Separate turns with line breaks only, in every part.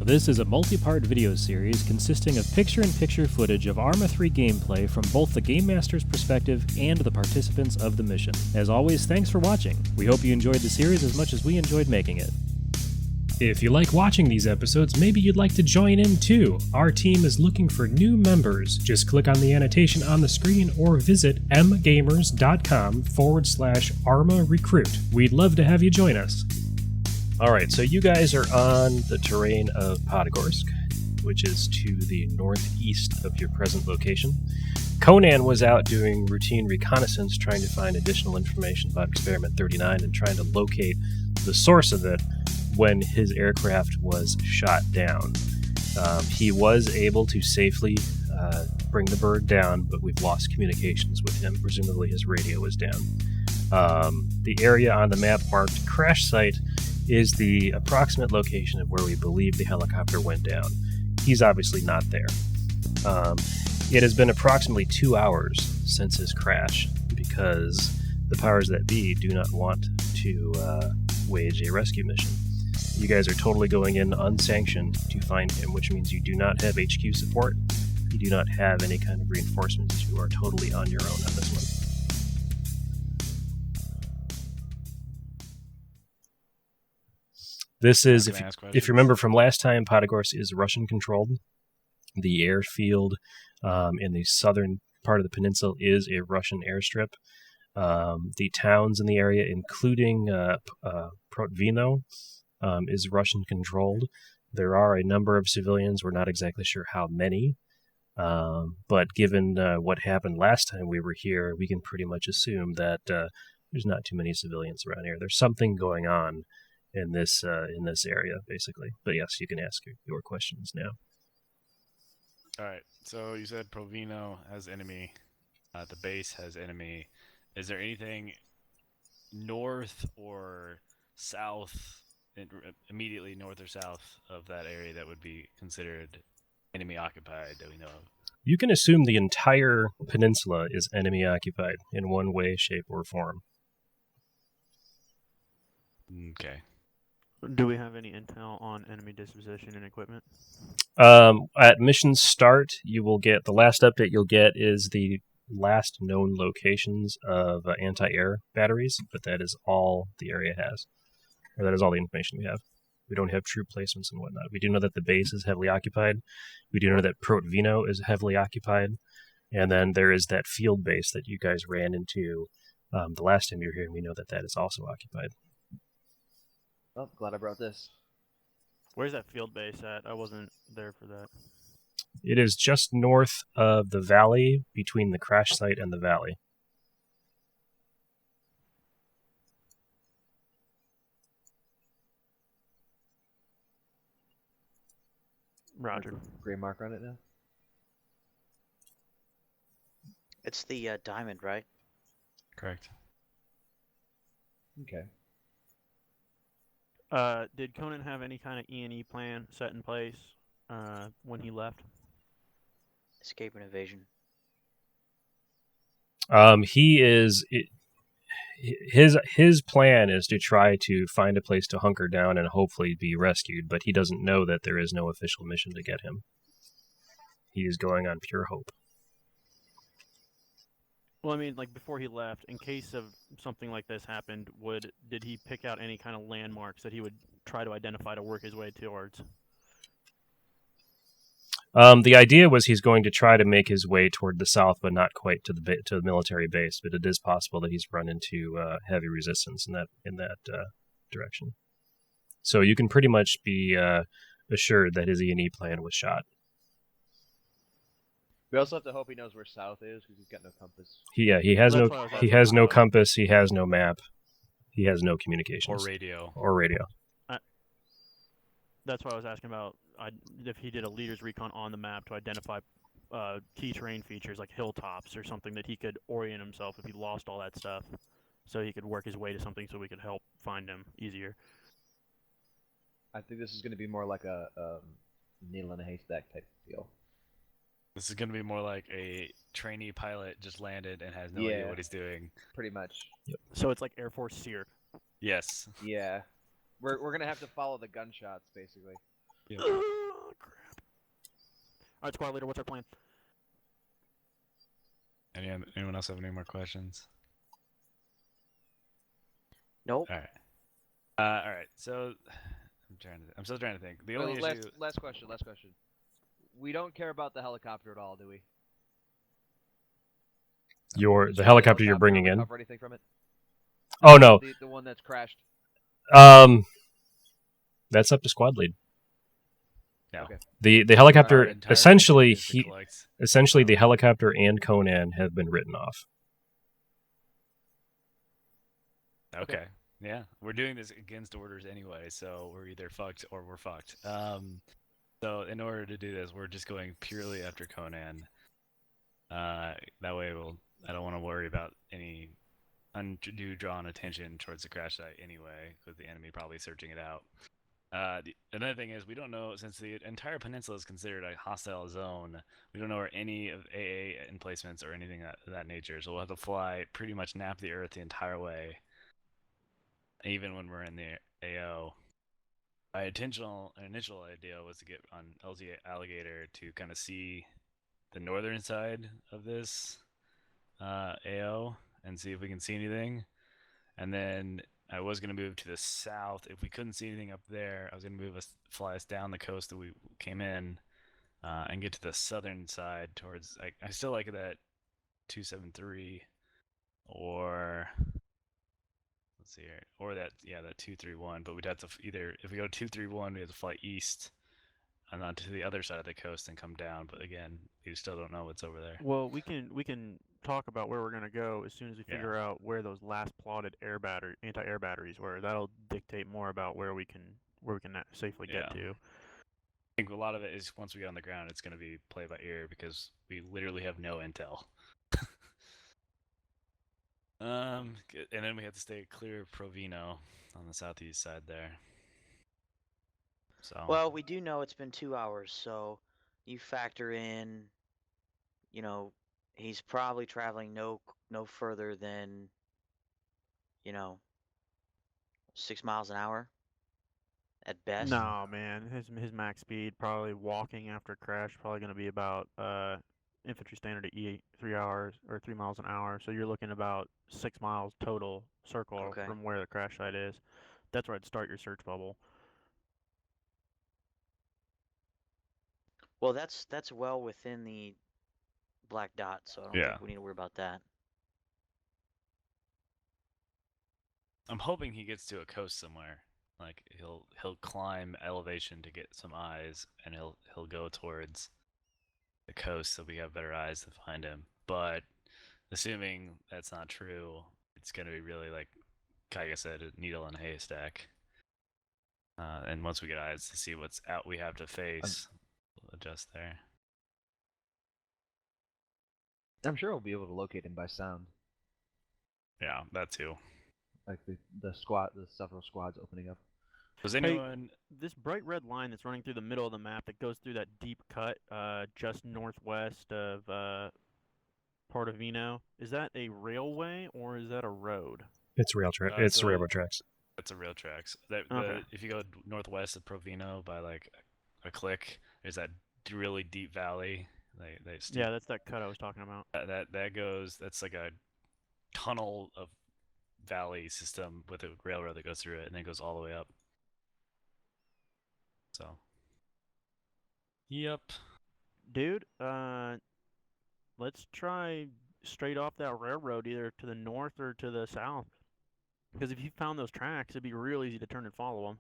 This is a multi-part video series consisting of picture-in-picture footage of Arma 3 gameplay from both the Game Master's perspective and the participants of the mission. As always, thanks for watching. We hope you enjoyed the series as much as we enjoyed making it. If you like watching these episodes, maybe you'd like to join in too. Our team is looking for new members. Just click on the annotation on the screen or visit mgamers.com/Arma Recruit. We'd love to have you join us. Alright, so you guys are on the terrain of Podagorsk, which is to the northeast of your present location. Conan was out doing routine reconnaissance trying to find additional information about Experiment 39 and trying to locate the source of it when his aircraft was shot down. He was able to safely bring the bird down, but we've lost communications with him. Presumably his radio is down. The area on the map marked crash site is the approximate location of where we believe the helicopter went down. He's obviously not there. It has been approximately 2 hours since his crash because the powers that be do not want to wage a rescue mission. You guys are totally going in unsanctioned to find him, which means you do not have HQ support. You do not have any kind of reinforcements. You are totally on your own on this one. This is, if you remember from last time, Podagorsk is Russian-controlled. The airfield in the southern part of the peninsula is a Russian airstrip. The towns in the area, including Protvino, is Russian-controlled. There are a number of civilians. We're not exactly sure how many. But given what happened last time we were here, we can pretty much assume that there's not too many civilians around here. There's something going on in this area, basically. But yes, you can ask your questions now.
All right. So you said Provino has enemy. The base has enemy. Is there anything north or south, immediately north or south of that area that would be considered enemy occupied that we know of?
You can assume the entire peninsula is enemy occupied in one way, shape, or form.
Okay.
Do we have any intel on enemy disposition and equipment?
At mission start, you will get the last update you'll get is the last known locations of anti-air batteries, but that is all the area has. Or that is all the information we have. We don't have troop placements and whatnot. We do know that the base is heavily occupied. We do know that Protvino is heavily occupied. And then there is that field base that you guys ran into the last time you were here, and we know that that is also occupied.
Oh, glad I brought this.
Where's that field base at? I wasn't there for that.
It is just north of the valley, between the crash site and the valley.
Roger.
Gray marker on it now?
It's the diamond, right?
Correct.
Okay.
Did Conan have any kind of E&E plan set in place when he left?
Escape and evasion.
His plan is to try to find a place to hunker down and hopefully be rescued, but he doesn't know that there is no official mission to get him. He is going on pure hope.
Well, I mean, like before he left, in case of something like this happened, did he pick out any kind of landmarks that he would try to identify to work his way towards?
The idea was he's going to try to make his way toward the south, but not quite to the military base. But it is possible that he's run into heavy resistance in that direction. So you can pretty much be assured that his E&E plan was shot.
We also have to hope he knows where south is because he's got no compass.
He has no compass. He has no map. He has no communications
Or radio.
That's why I was asking about if he did a leader's recon on the map to identify key terrain features like hilltops or something that he could orient himself if he lost all that stuff, so he could work his way to something so we could help find him easier.
I think this is going to be more like a needle in a haystack type deal.
This is going to be more like a trainee pilot just landed and has no idea what he's doing.
Pretty much.
Yep.
So it's like Air Force SEER.
Yes.
Yeah. We're going to have to follow the gunshots, basically.
Yep.
All right, squad leader, what's our plan?
Anyone else have any more questions?
Nope.
All right. All right. So I'm still trying to think. The only
Wait,
issue.
last question. We don't care about the helicopter at all, do we?
The helicopter you're bringing in.
Recover anything from it?
Oh no.
The one that's crashed.
That's up to squad lead.
No.
Okay.
The helicopter
Our entire
essentially
mission is to collect-
the helicopter and Conan have been written off.
Okay. Yeah, we're doing this against orders anyway, so we're either fucked or we're fucked. So in order to do this, we're just going purely after Conan. That way, I don't want to worry about any undue drawn attention towards the crash site anyway, with the enemy probably searching it out. Another thing is we don't know, since the entire peninsula is considered a hostile zone, we don't know where any of AA emplacements or anything of that nature. So we'll have to fly, pretty much nap the Earth the entire way, even when we're in the AO. My initial idea was to get on LZ Alligator to kind of see the northern side of this AO and see if we can see anything. And then I was going to move to the south. If we couldn't see anything up there, I was going to fly us down the coast that we came in and get to the southern side towards. I still like that 273 or let's see here, or that 231. But we'd have to either, if we go 231, we have to fly east and on to the other side of the coast and come down. But again, we still don't know what's over there.
Well, we can talk about where we're gonna go as soon as we figure out where those last plotted anti-air batteries were. That'll dictate more about where we can safely get to.
I think a lot of it is once we get on the ground, it's going to be play by ear because we literally have no intel. And then we have to stay clear of Provino on the southeast side there. So.
Well, we do know it's been 2 hours, so you factor in, he's probably traveling no further than, 6 miles an hour at best.
No, man, his max speed probably walking after a crash probably gonna be about infantry standard at E 3 hours or 3 miles an hour. So you're looking about 6 miles total circle from where the crash site is. That's where I'd start your search bubble.
Well, that's well within the black dot, so I don't think we need to worry about that.
I'm hoping he gets to a coast somewhere. Like he'll climb elevation to get some eyes, and he'll go towards the coast so we have better eyes to find him. But assuming that's not true, it's gonna be really like Kaiga said, a needle in a haystack. And once we get eyes to see what's out we have to face, we'll adjust there.
I'm sure we'll be able to locate him by sound.
Yeah, that too.
Like the several squads opening up.
Was anyone...
Hey, this bright red line that's running through the middle of the map that goes through that deep cut just northwest of Portovino, is that a railway or is that a road?
It's rail track. It's railroad tracks.
It's a rail tracks. If you go northwest of Provino by like a click, there's that really deep valley.
Yeah, that's that cut I was talking about.
That goes. That's like a tunnel of valley system with a railroad that goes through it, and then goes all the way up. So. Yep.
Dude, let's try straight off that railroad, either to the north or to the south. Because if you found those tracks, it'd be real easy to turn and follow them.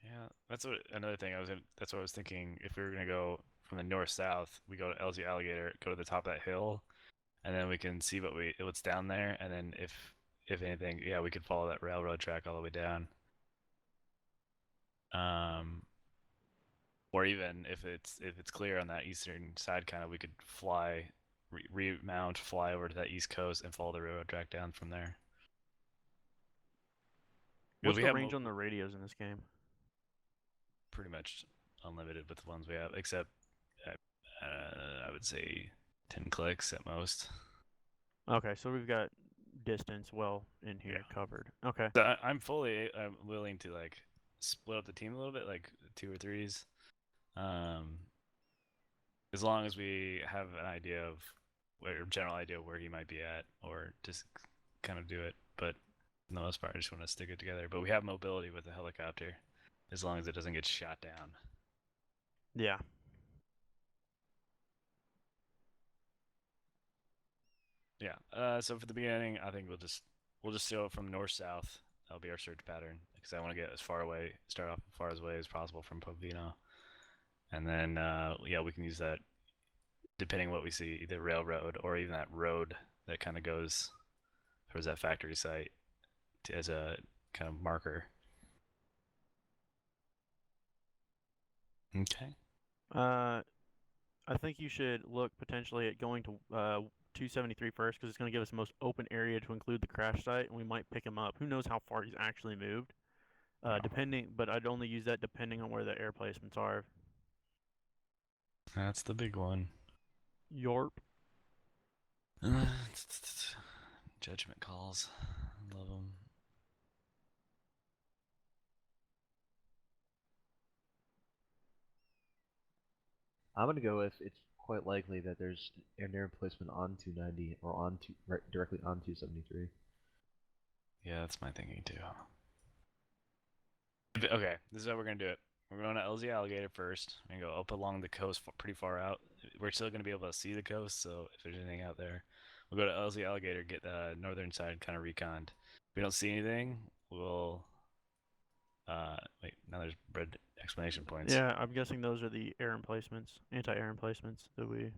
Yeah, that's another thing. That's what I was thinking. If we were gonna go from the north south, we go to LZ Alligator, go to the top of that hill, and then we can see what's down there. And then if anything, we could follow that railroad track all the way down. Or even if it's clear on that eastern side, kind of, we could fly, remount, fly over to that east coast, and follow the railroad track down from there.
What's the range on the radios in this game?
Pretty much unlimited with the ones we have, except I would say 10 clicks at most.
Okay, so we've got distance well in here covered. Okay.
So I'm willing to like split up the team a little bit, like 2 or 3s. As long as we have an idea of general idea of where he might be at, or just kind of do it. But for the most part, I just want to stick it together. But we have mobility with the helicopter, as long as it doesn't get shot down.
Yeah.
Yeah. So for the beginning, I think we'll just sail from north south. That'll be our search pattern because I want to get as far away, start off as far away as possible from Povino, and then yeah, we can use that depending what we see, either railroad or even that road that kind of goes towards that factory site as a kind of marker. Okay.
I think you should look potentially at going to 273 first because it's going to give us the most open area to include the crash site, and we might pick him up. Who knows how far he's actually moved? Depending, but I'd only use that depending on where the air placements are.
That's the big one.
Yorp.
Judgment calls. Love them.
I'm gonna go with it's quite likely that there's an air placement on 290 or on directly on 273.
Yeah, that's my thinking too. Okay, this is how we're gonna do it. We're going to LZ Alligator first. We're gonna go up along the coast pretty far out. We're still gonna be able to see the coast, so if there's anything out there, we'll go to LZ Alligator, get the northern side kind of reconned. If we don't see anything, we'll wait, now there's red exclamation points.
Yeah, I'm guessing those are the air emplacements, anti-air emplacements that we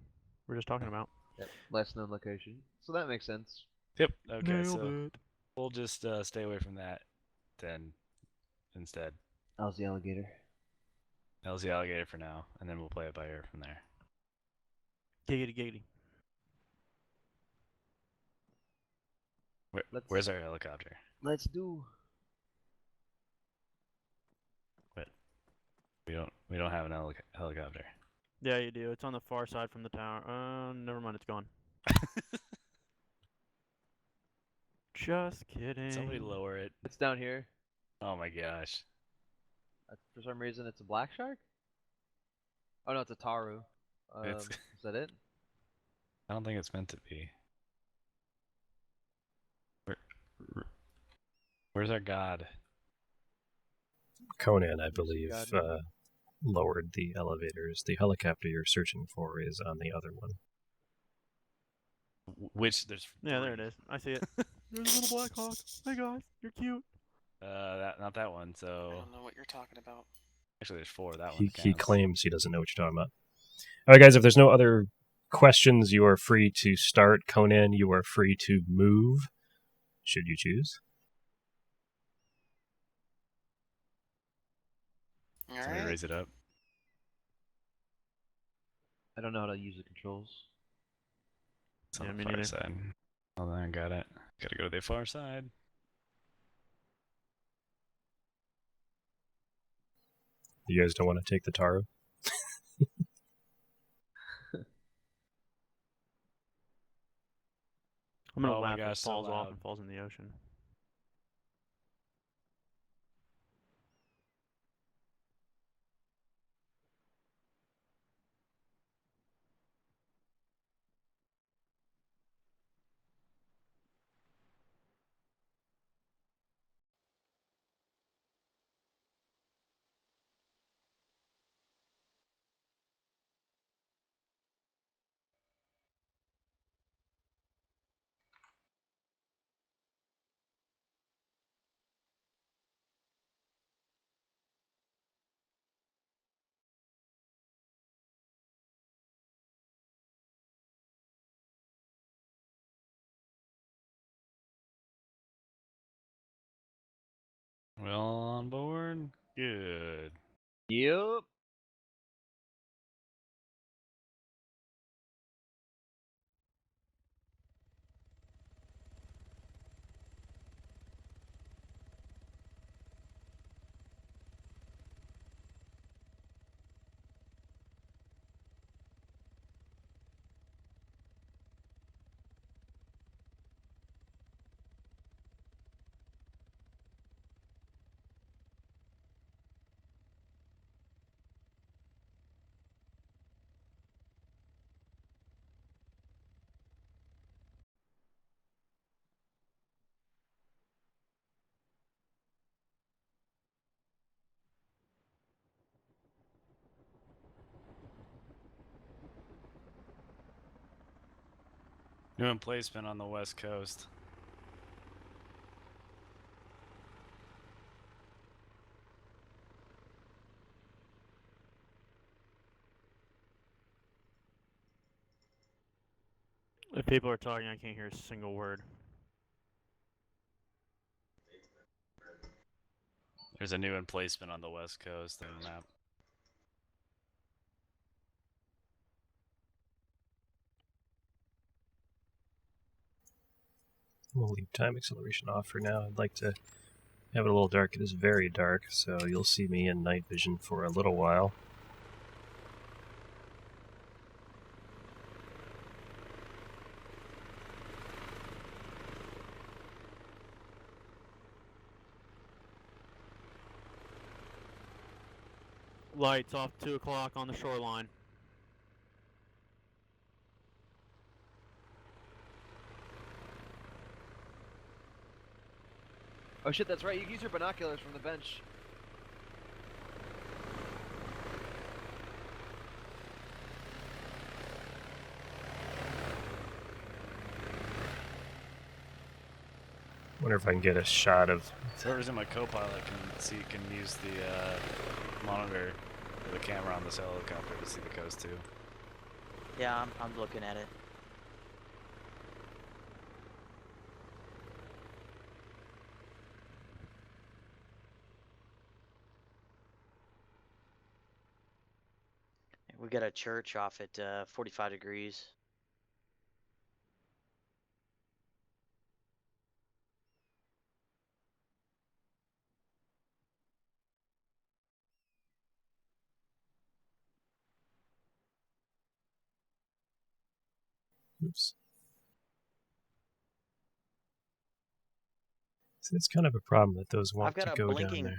were just talking about.
Yep, less known location. So that makes sense.
Yep. Okay,
Nailed
so
it.
we'll just stay away from that then instead.
How's the alligator?
LZ Alligator for now, and then we'll play it by ear from there.
Giggity giggity.
Where's our helicopter?
Let's do.
But we don't have an helicopter.
Yeah, you do. It's on the far side from the tower. Never mind. It's gone. Just kidding.
Somebody lower it.
It's down here.
Oh my gosh.
For some reason, it's a black shark. Oh no, it's a taru.
It's-
Is that it?
I don't think it's meant to be. Where's our god?
Conan, I believe,
God.
lowered the elevators. The helicopter you're searching for is on the other one.
Which there's
Yeah, there it
three.
is. I see it. There's a little Black Hawk. Hey guys, you're cute.
Not that one.
I
So
don't know what you're talking about.
actually, there's four. That
He
one counts.
claims he doesn't know what you're talking about. All right, guys, if there's no other questions, you are free to start. Conan, you are free to move, should you choose.
All
Somebody
right.
raise it up.
I don't know how to use the controls.
It's on
Yeah,
the
me
far
neither.
side. Oh, I got it. Gotta go to the far side.
You guys don't want to take the Taro?
I'm gonna
Oh my
laugh if
gosh,
it
so
falls off
loud.
and falls in the ocean.
We all on board? Good.
Yep.
New emplacement on the west coast.
If people are talking, I can't hear a single word.
There's a new emplacement on the west coast on the map.
We'll leave time acceleration off for now. I'd like to have it a little dark. It is very dark, so you'll see me in night vision for a little while.
Lights off 2 o'clock on the shoreline.
Oh shit, that's right. You can use your binoculars from the bench.
Wonder if I can get a shot of.
Whoever's in my co-pilot can use the monitor or the camera on this helicopter to see the coast too.
Yeah, I'm looking at it. We got a church off at 45 degrees.
Oops. So it's kind of a problem that those want
I've got
to
a
go down
blinking
there.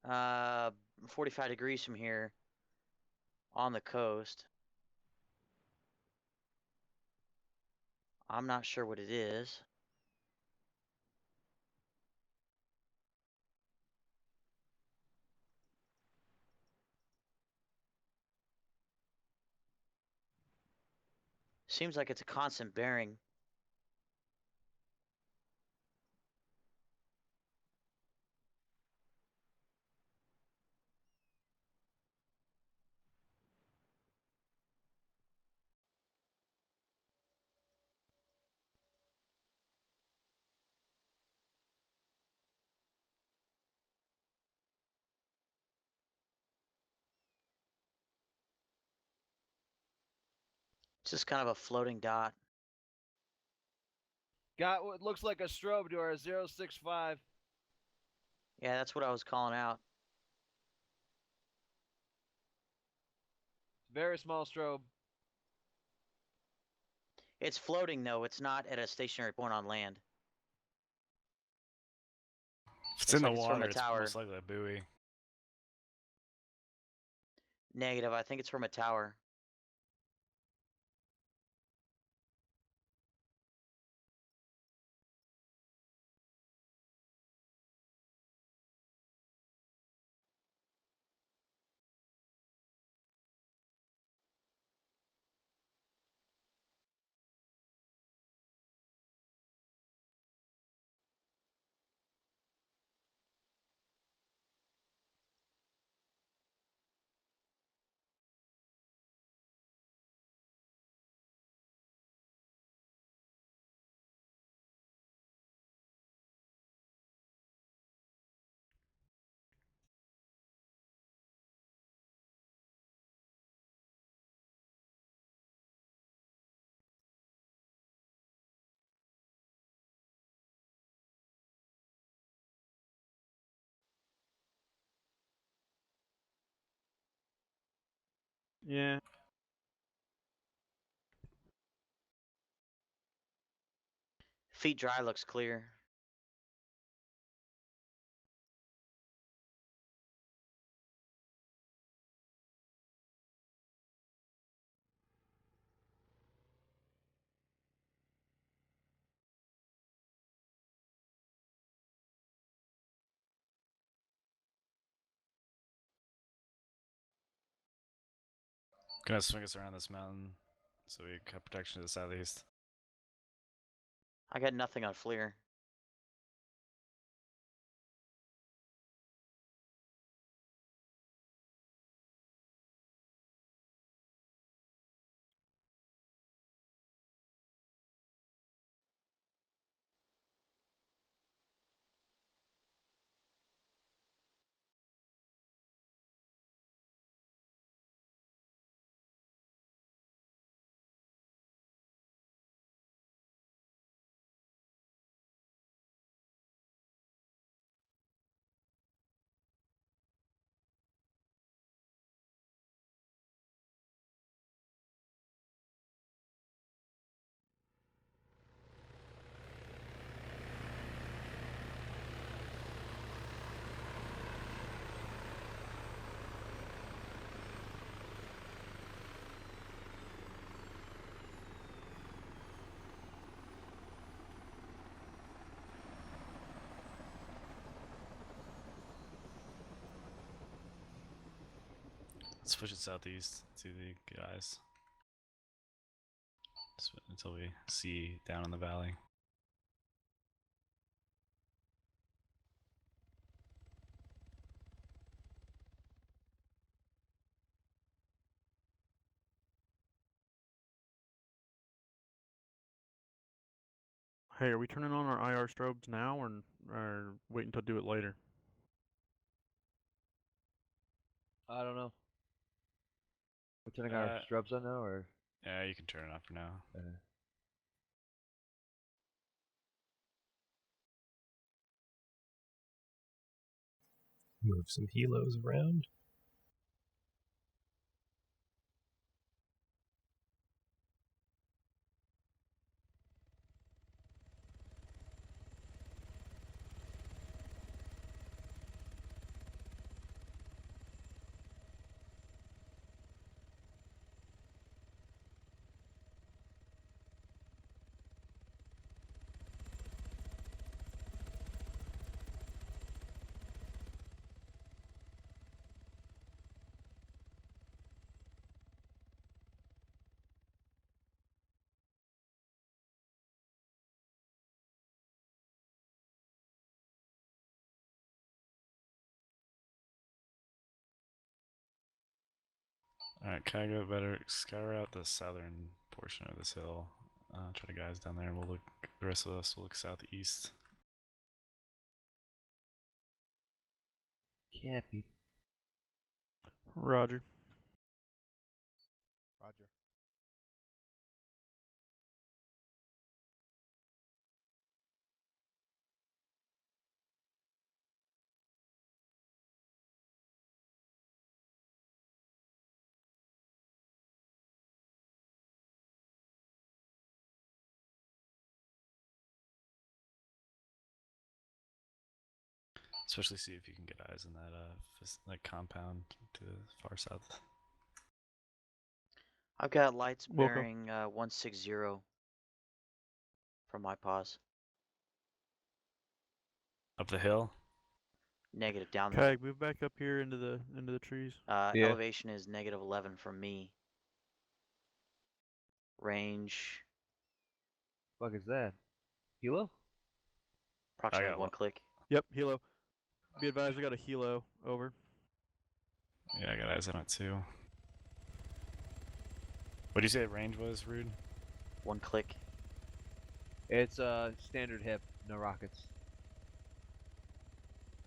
dot 45 degrees from here on the coast. I'm not sure what it is. Seems like it's a constant bearing. It's just kind of a floating dot.
Got what looks like a strobe to our 065.
Yeah, that's what I was calling out.
Very small strobe.
It's floating though. It's not at a stationary point on land.
If it's
Looks
in the
like it's from
water,
a
it's
tower.
most likely a buoy.
Negative. I think it's from a tower.
Yeah.
Feet dry looks clear.
Gonna swing us around this mountain so we have protection to the southeast.
I got nothing on Fleer.
Let's push it southeast to the guys. Until we see down in the valley.
Hey, are we turning on our IR strobes now, or wait until do it later?
I don't know. We're turning our strobes on now, or?
Yeah, you can turn it on for now.
Move some helos around.
Alright, can I go better? Scour out the southern portion of this hill. Try to guys down there, and we'll look. The rest of us will look southeast.
Can't be.
Roger.
Roger.
Especially see if you can get eyes in that compound to the far south.
I've got lights
Wilco.
bearing 160 from my pause.
Up the hill?
Negative down the
Okay,
hill.
move back up here into the trees.
Yeah.
Elevation is negative 11 from me. Range
Fuck is that? Helo?
approximately
got
1
one.
click.
Yep, helo. Be advised, we got a helo. Over.
Yeah, I got eyes on it too. What do you say the range was, Rude?
1 click.
It's standard hip, no rockets.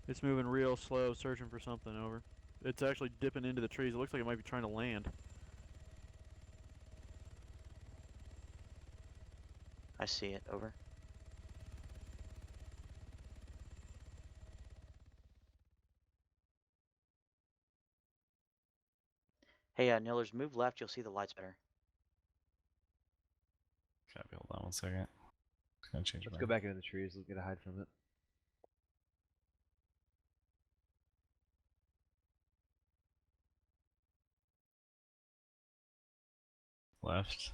It's moving real slow, searching for something. Over. It's actually dipping into the trees. It looks like it might be trying to land.
I see it. Over. Hey, Nillers, move left. You'll see the lights better.
Copy, hold on 1 second. Just gonna change
Let's
my...
go back into the trees. Let's get a hide from it.
Left.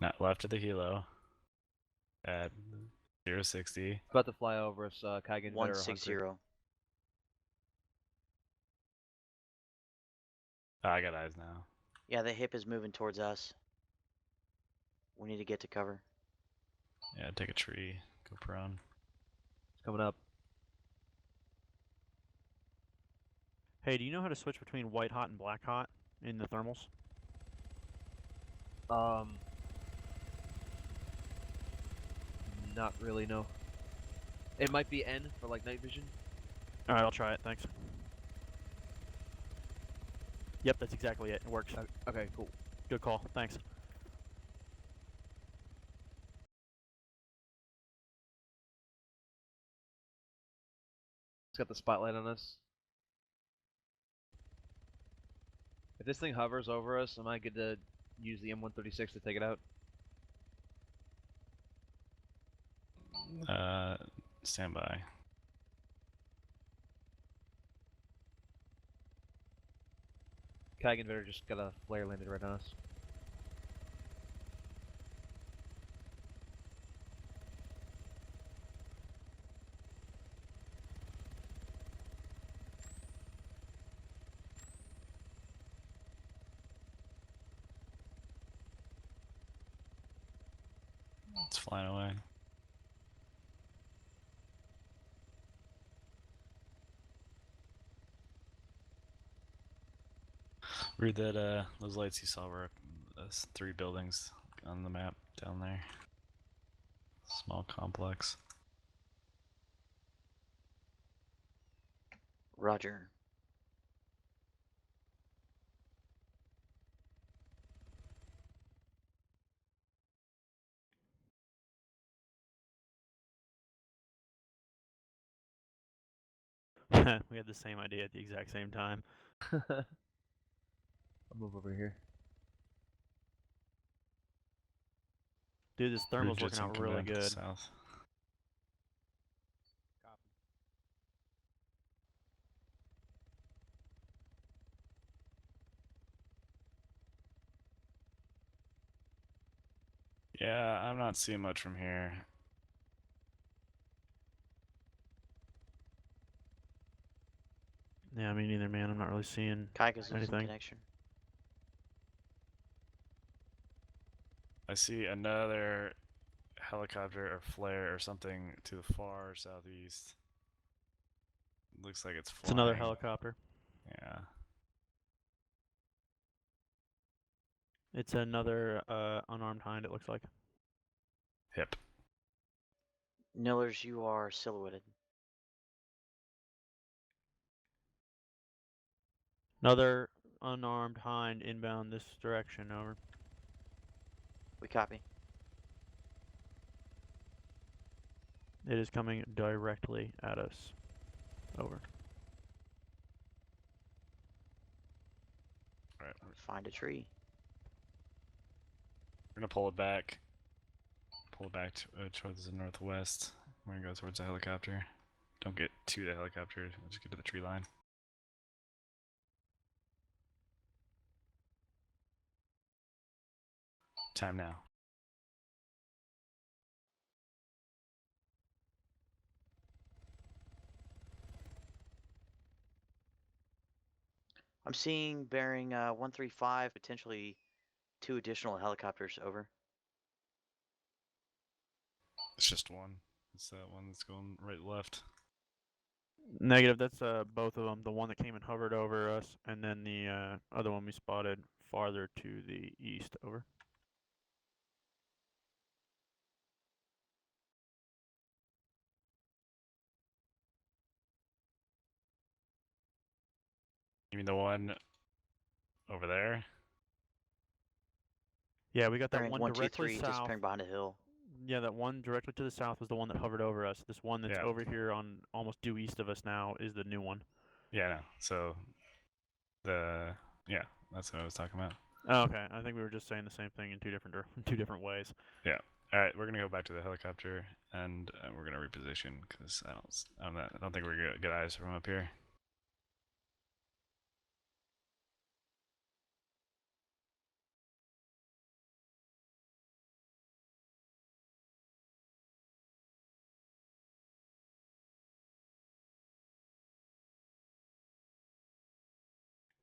Not left of the helo. At 060.
It's about to fly over us, Kaigen. Better
160.
hunker.
Oh, I got eyes now.
Yeah, the hip is moving towards us. We need to get to cover.
Yeah, take a tree, go prone.
It's coming up.
Hey, do you know how to switch between white hot and black hot in the thermals?
Not really, no. It might be N for like night vision.
All right, I'll try it. Thanks. Yep, that's exactly it. It works.
Okay, cool.
Good call. Thanks.
It's got the spotlight on us. If this thing hovers over us, am I good to use the M136 to take it out?
Stand by.
Kag Invader just got a flare landed right on us.
It's flying away. Read that those lights you saw were those 3 buildings on the map down there. Small complex.
Roger.
We had the same idea at the exact same time.
I'll move over here.
Dude, this thermal's
Bridges
working
and
out
come
really
down to the
good.
south. Yeah, I'm not seeing much from here.
Yeah, me neither, man. I'm not really seeing
Kaika's losing
anything.
connection.
I see another helicopter or flare or something to the far southeast. Looks like it's flying.
It's another helicopter.
Yeah.
It's another unarmed hind, it looks like.
Hip.
Nillers, you are silhouetted.
Another unarmed hind inbound this direction, over.
We copy.
It is coming directly at us. Over.
Alright,
Find a tree.
we're gonna pull it back. Pull it back towards the northwest. We're gonna go towards the helicopter. Don't get to the helicopter, we'll just get to the tree line. Time now.
I'm seeing bearing 135, potentially 2 additional helicopters. Over.
It's just one. It's that one that's going right left.
Negative, that's both of them. The one that came and hovered over us, and then the other one we spotted farther to the east. Over.
You mean the one over there?
Yeah, we got that
Bearing
one
123,
directly south.
disappearing behind a hill.
Yeah, that one directly to the south was the one that hovered over us. This one that's
Yeah.
over here on almost due east of us now is the new one.
Yeah, no. So yeah, that's what I was talking about.
Oh, okay, I think we were just saying the same thing in two different ways.
Yeah. All right, we're gonna go back to the helicopter and we're gonna reposition because I don't think we're gonna get eyes from up here.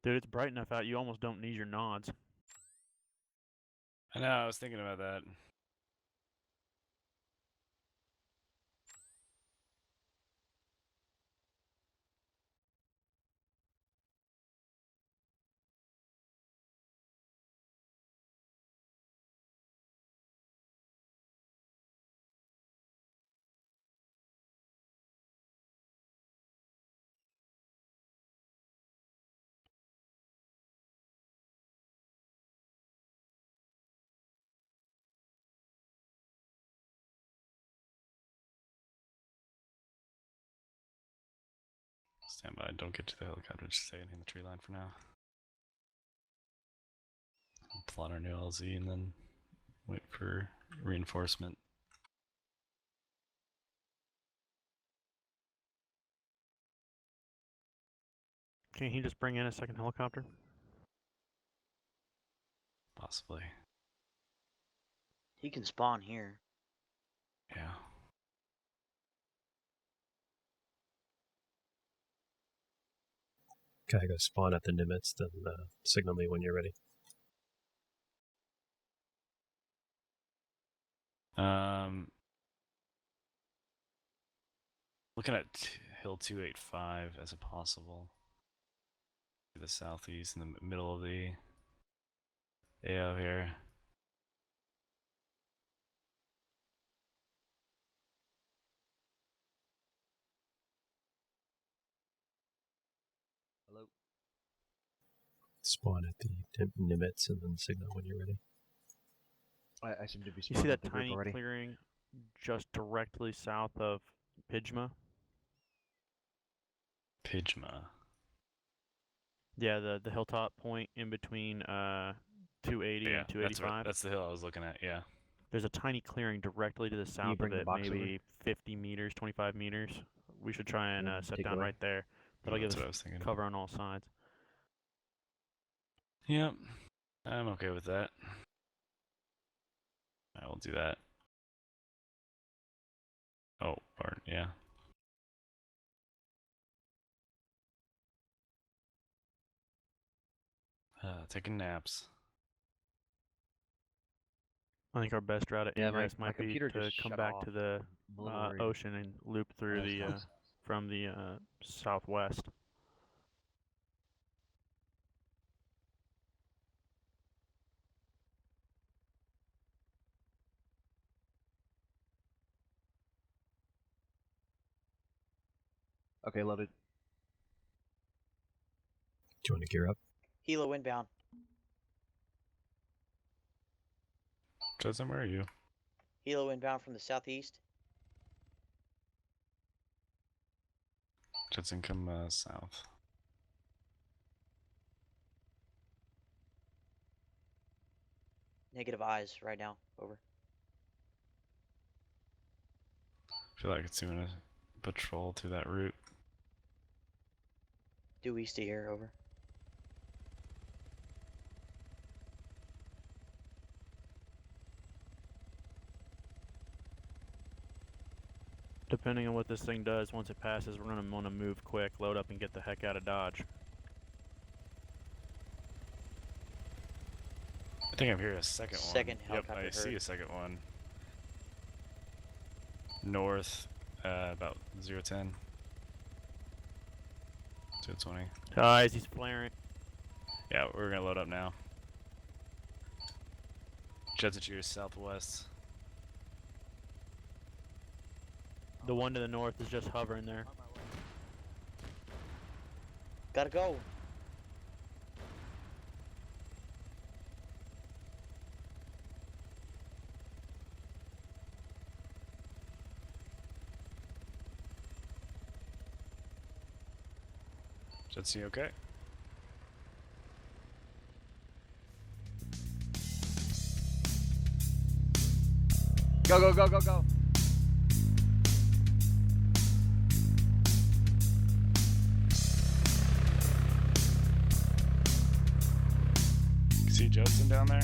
Dude, it's bright enough out, you almost don't need your nods.
I know. I was thinking about that. Stand by. Don't get to the helicopter. Just stay in the tree line for now. Plot our new LZ and then wait for reinforcement.
Can he just bring in a second helicopter?
Possibly.
He can spawn here.
Yeah.
Okay, go spawn at the Nimitz, then signal me when you're ready.
Looking at Hill 285 as a possible. To the southeast, in the middle of the AO here.
Hello.
Spawn at the Nimitz and then signal when you're ready.
I seem to be.
You see that
the group
tiny
already.
clearing just directly south of Pijma?
Pijma.
Yeah, the hilltop point in between 280
Yeah,
and 285.
that's the hill I was looking at, yeah.
There's a tiny clearing directly to the south of
bring the
it,
box over?
maybe 50 meters, 25 meters. We should try and set
take it
down
away.
right there. That'll
That's
give
what I
us
was thinking.
cover on all sides.
Yep. I'm okay with that. I will do that. Oh, pardon, yeah. Taking naps.
I think our best route of
Yeah,
ingress
my
might be
computer
to
just
come
shut
back
off.
to the
I'm a little worried.
ocean and loop through the from the southwest.
Okay, loaded.
Do you want to gear up?
Hilo inbound.
Judson, where are you?
Hilo inbound from the southeast.
Judson, come south.
Negative eyes right now. Over.
I feel like it's doing a patrol through that route.
Due east of here. Over.
Depending on what this thing does, once it passes, we're going to want to move quick, load up, and get the heck out of Dodge.
I think I'm hearing a second one.
Second
Yep,
helicopter
I see
heard.
a second one. North, about 010. 220.
Guys, he's flaring.
Yeah, we're gonna load up now. Judson to your southwest.
The one to the north is just hovering there.
Gotta go.
Judson, you okay?
Go, go, go, go, go.
See Judson down there?